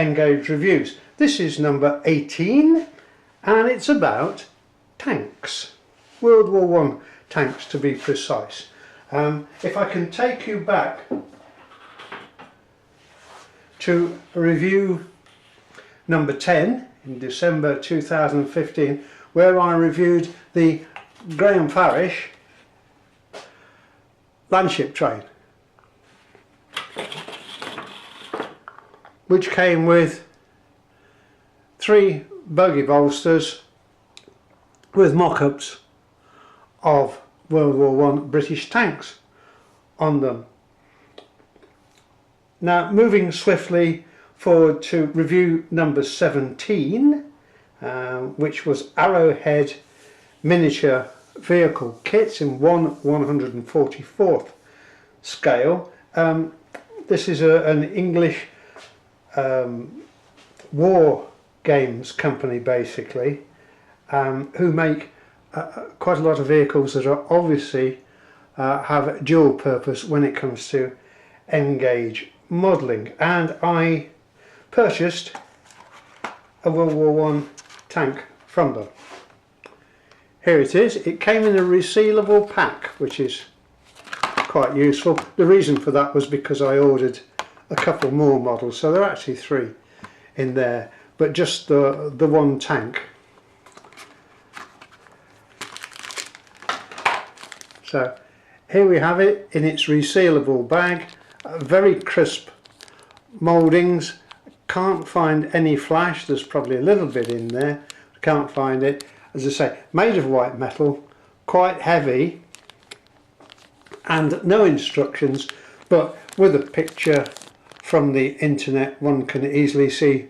Engage reviews. This is number 18 and it's about tanks, World War One tanks to be precise. If I can take you back to review number 10 in December 2015, where I reviewed the Graham Farish landship train, which came with 3 buggy bolsters with mock-ups of World War One British tanks on them. Now, moving swiftly forward to review number 17, which was Arrowhead miniature vehicle kits in 1/144th scale. This is an English war games company basically, who make quite a lot of vehicles that are obviously have dual purpose when it comes to Engage modelling, and I purchased a World War One tank from them. Here it is. It came in a resealable pack, which is quite useful. The reason for that was because I ordered a couple more models, so there are actually 3 in there, but just the one tank. So here we have it in its resealable bag. Very crisp mouldings. Can't find any flash. There's probably a little bit in there. Can't find it. As I say, made of white metal, quite heavy, and no instructions, but with a picture from the internet one can easily see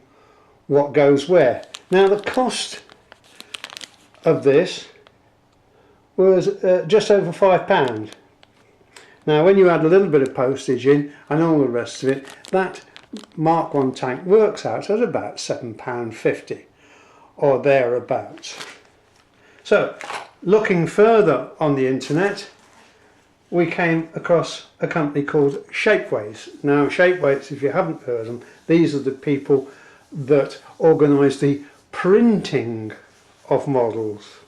what goes where. Now, the cost of this was just over £5. Now, when you add a little bit of postage in and all the rest of it, that Mark 1 tank works out at about £7.50 or thereabouts. So, looking further on the internet, we came across a company called Shapeways. Now, Shapeways, if you haven't heard of them, these are the people that organise the printing of models.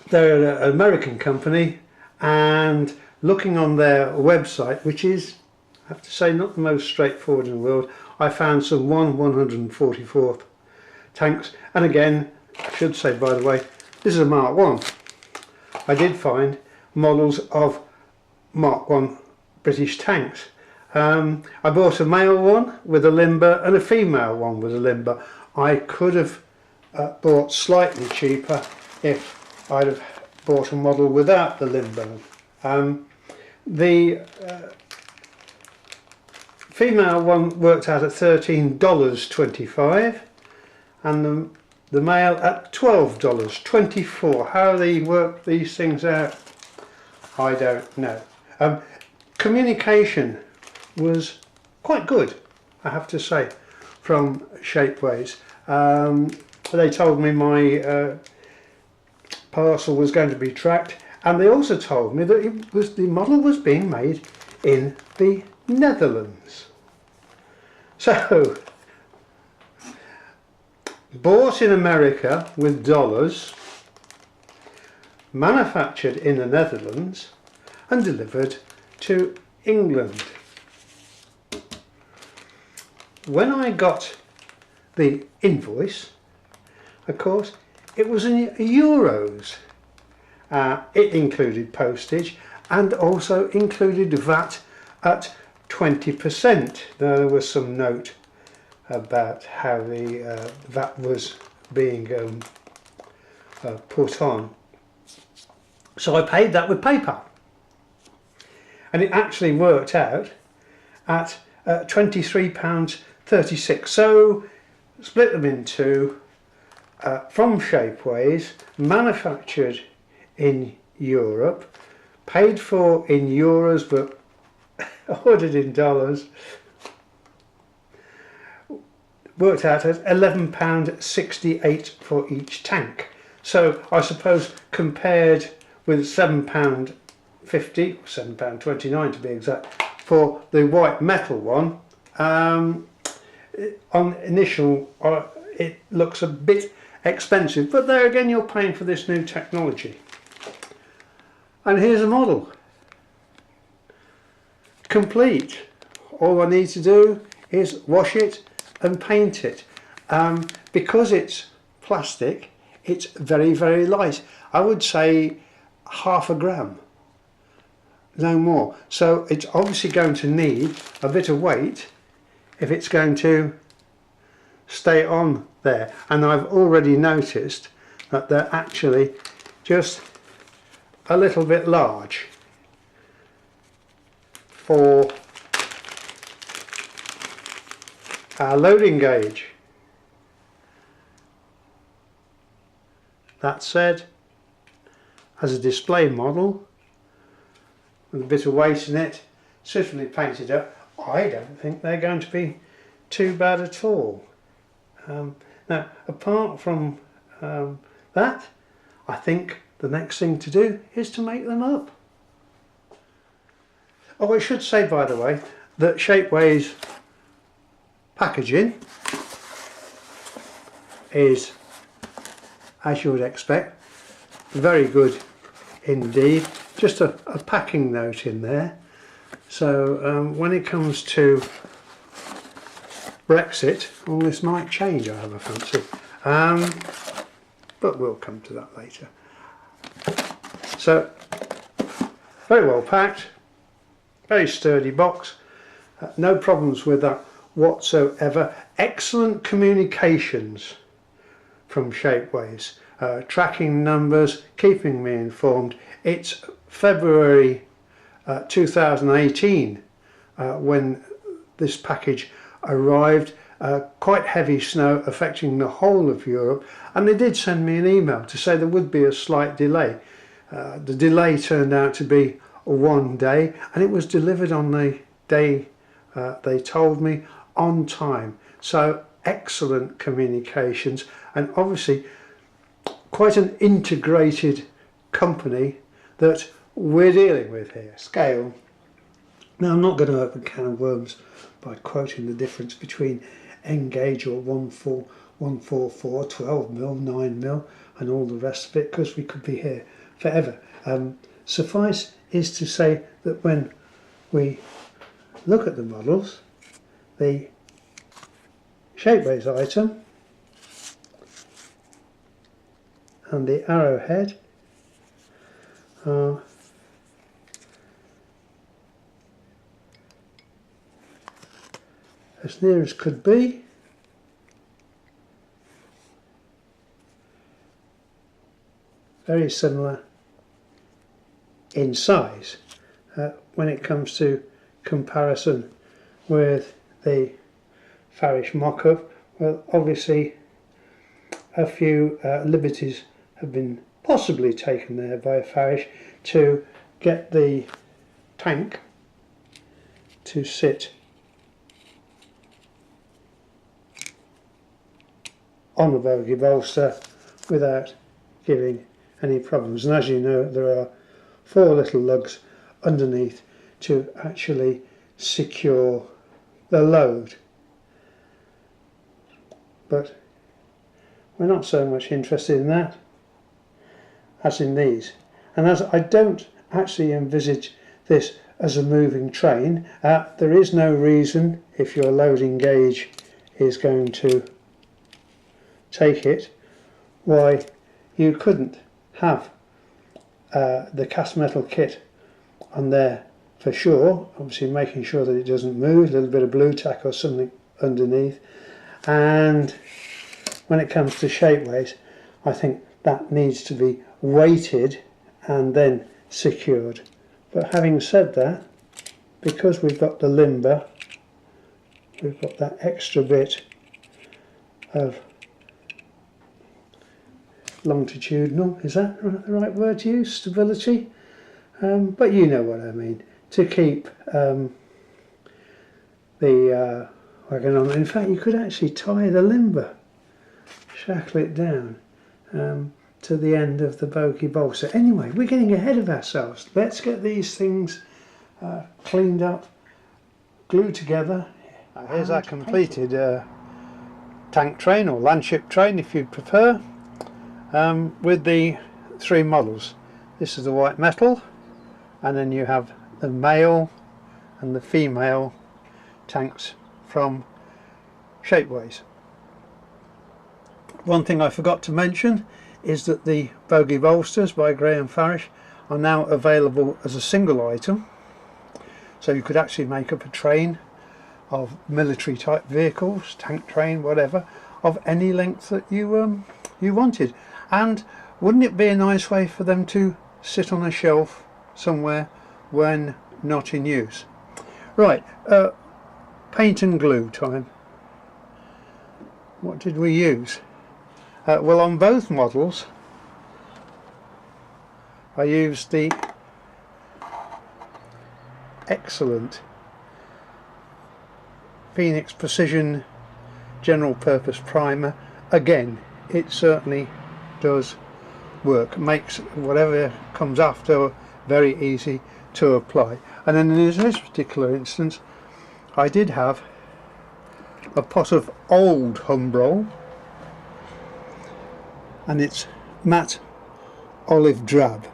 They're an American company, and looking on their website, which is, I have to say, not the most straightforward in the world, I found some 1/144th tanks, and again, I should say, by the way, this is a Mark 1. I did find models of Mark 1 British tanks. I bought a male one with a limber and a female one with a limber. I could have bought slightly cheaper if I'd have bought a model without the limber. The female one worked out at $13.25 and the male at $12.24. How they work these things out, I don't know. Communication was quite good, I have to say, from Shapeways. They told me my parcel was going to be tracked, and they also told me that the model was being made in the Netherlands. So, bought in America with dollars, manufactured in the Netherlands, and delivered to England. When I got the invoice, of course, it was in euros. It included postage and also included VAT at 20%. There was some note about how the VAT was being put on. So I paid that with PayPal, and it actually worked out at £23.36. So split them in two, from Shapeways, manufactured in Europe, paid for in euros but ordered in dollars, worked out at £11.68 for each tank. So I suppose compared with £7.50, £7.29 to be exact, for the white metal one, on initial it looks a bit expensive, but there again you're paying for this new technology. And here's a model, complete. All I need to do is wash it and paint it. Because it's plastic, it's very, very light. I would say half a gram, no more. So it's obviously going to need a bit of weight if it's going to stay on there. And I've already noticed that they're actually just a little bit large for our loading gauge. That said, as a display model with a bit of weight in it, swiftly painted up, I don't think they're going to be too bad at all. Now, apart from that, I think the next thing to do is to make them up. Oh, I should say, by the way, that Shapeways packaging is, as you would expect, very good indeed. Just a packing note in there. So when it comes to Brexit, all this might change, I have a fancy. But we'll come to that later. So, very well packed, very sturdy box, no problems with that whatsoever. Excellent communications from Shapeways, tracking numbers, keeping me informed. It's February 2018 when this package arrived. Quite heavy snow affecting the whole of Europe, and they did send me an email to say there would be a slight delay. The delay turned out to be 1 day, and it was delivered on the day they told me, on time. So excellent communications, and obviously quite an integrated company that we're dealing with here. Scale. Now, I'm not going to open a can of worms by quoting the difference between N-gauge or 144, 12mm, 9mm and all the rest of it, because we could be here forever. Suffice is to say that when we look at the models, the Shapeways item and the Arrowhead are as near as could be very similar in size. When it comes to comparison with the Farish mock-up, well, obviously a few liberties have been possibly taken there by Farish to get the tank to sit on the bogey bolster without giving any problems. And as you know, there are 4 little lugs underneath to actually secure the load. But we're not so much interested in that as in these. And as I don't actually envisage this as a moving train, there is no reason, if your loading gauge is going to take it, why you couldn't have the cast metal kit on there for sure, obviously making sure that it doesn't move, a little bit of blue tack or something underneath. And when it comes to Shapeways, I think that needs to be weighted and then secured. But having said that, because we've got the limber, we've got that extra bit of longitudinal, is that the right word to use? Stability? But you know what I mean. To keep the wagon on. In fact, you could actually tie the limber, shackle it down to the end of the bogey bolster. Anyway, we're getting ahead of ourselves. Let's get these things cleaned up, glued together, Here's our completed tank train, or landship train if you prefer, with the 3 models. This is the white metal, and then you have the male and the female tanks from Shapeways. One thing I forgot to mention is that the bogie bolsters by Graham Farish are now available as a single item, so you could actually make up a train of military type vehicles, tank train, whatever, of any length that you wanted. And wouldn't it be a nice way for them to sit on a shelf somewhere when not in use? Right, paint and glue time. What did we use? Well, on both models I used the excellent Phoenix Precision general purpose primer. Again, it certainly does work, makes whatever comes after very easy to apply. And then in this particular instance I did have a pot of old Humbrol, and it's matte olive drab.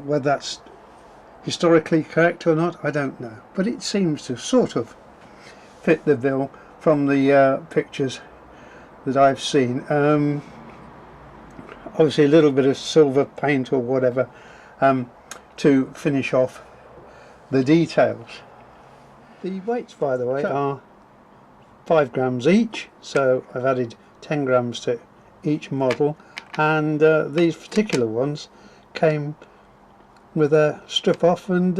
Whether that's historically correct or not, I don't know, but it seems to sort of fit the bill from the pictures that I've seen. Obviously a little bit of silver paint or whatever to finish off the details. The weights, by the way, are 5 grams each, so I've added 10 grams to each model, and these particular ones came with a strip off and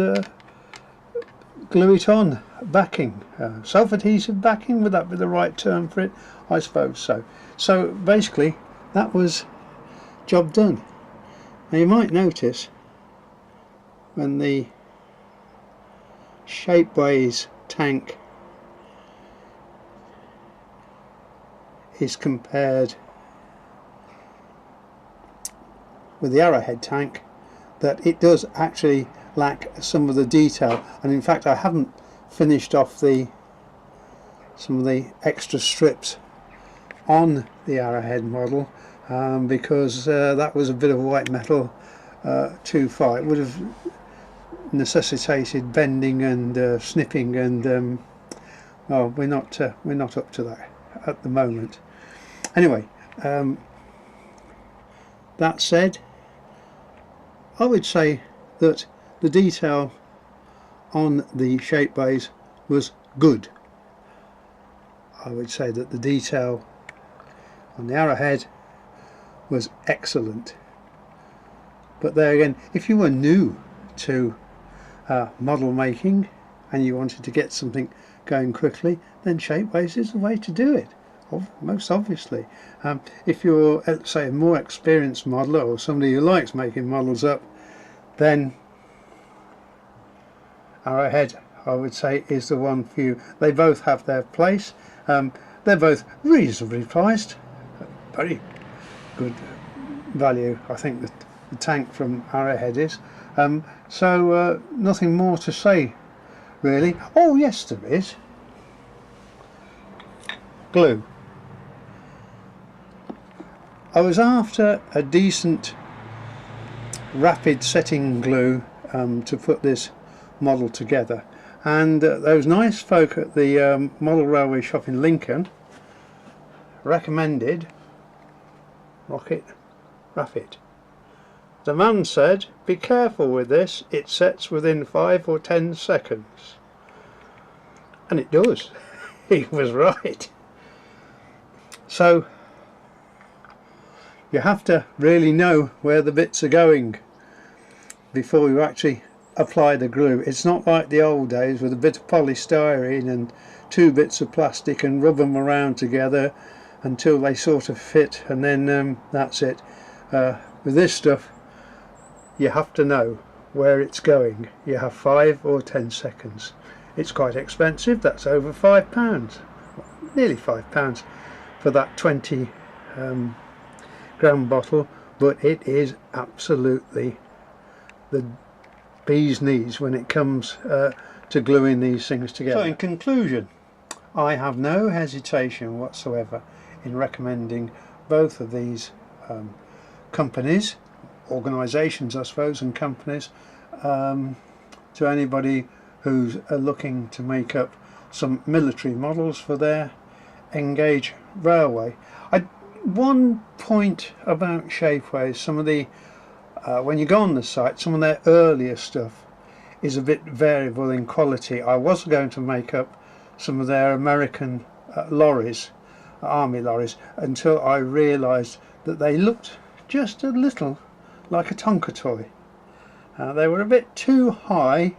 glue it on backing, self-adhesive backing, would that be the right term for it? I suppose so. So basically that was job done. Now you might notice when the Shapeways tank is compared with the Arrowhead tank that it does actually lack some of the detail, and in fact I haven't finished off some of the extra strips on the Arrowhead model because that was a bit of white metal too far. It would have necessitated bending and snipping, and well, we're not up to that at the moment. Anyway, that said, I would say that the detail on the Shapeways was good. I would say that the detail on the Arrowhead was excellent. But there again, if you were new to model making and you wanted to get something going quickly, then Shapeways is the way to do it, most obviously. If you're, say, a more experienced modeler or somebody who likes making models up, then Arrowhead, I would say, is the one for you. They both have their place. They're both reasonably priced, very good value, I think that the tank from Arrowhead is. So nothing more to say really. Oh yes, there is. Glue. I was after a decent rapid setting glue to put this model together, and those nice folk at the Model Railway shop in Lincoln recommended Rocket Rapid. The man said, be careful with this, it sets within 5 or 10 seconds. And it does. He was right. So you have to really know where the bits are going before you actually apply the glue. It's not like the old days with a bit of polystyrene and 2 bits of plastic and rub them around together until they sort of fit, and then that's it. With this stuff you have to know where it's going. You have 5 or 10 seconds. It's quite expensive. That's over £5, nearly £5 for that 20 gram bottle, but it is absolutely the bee's knees when it comes to gluing these things together. So in conclusion, I have no hesitation whatsoever in recommending both of these companies, organisations I suppose, and companies to anybody who's looking to make up some military models for their Engage railway. One point about Shapeways, some of the when you go on the site, some of their earlier stuff is a bit variable in quality. I was going to make up some of their American lorries, army lorries, until I realised that they looked just a little like a Tonka toy. They were a bit too high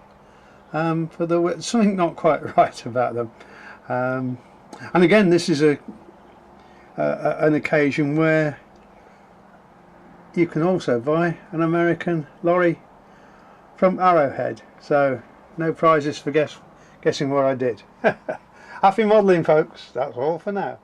for the something not quite right about them. And again, this is an occasion where you can also buy an American lorry from Arrowhead, so no prizes for guessing what I did. Happy modelling, folks. That's all for now.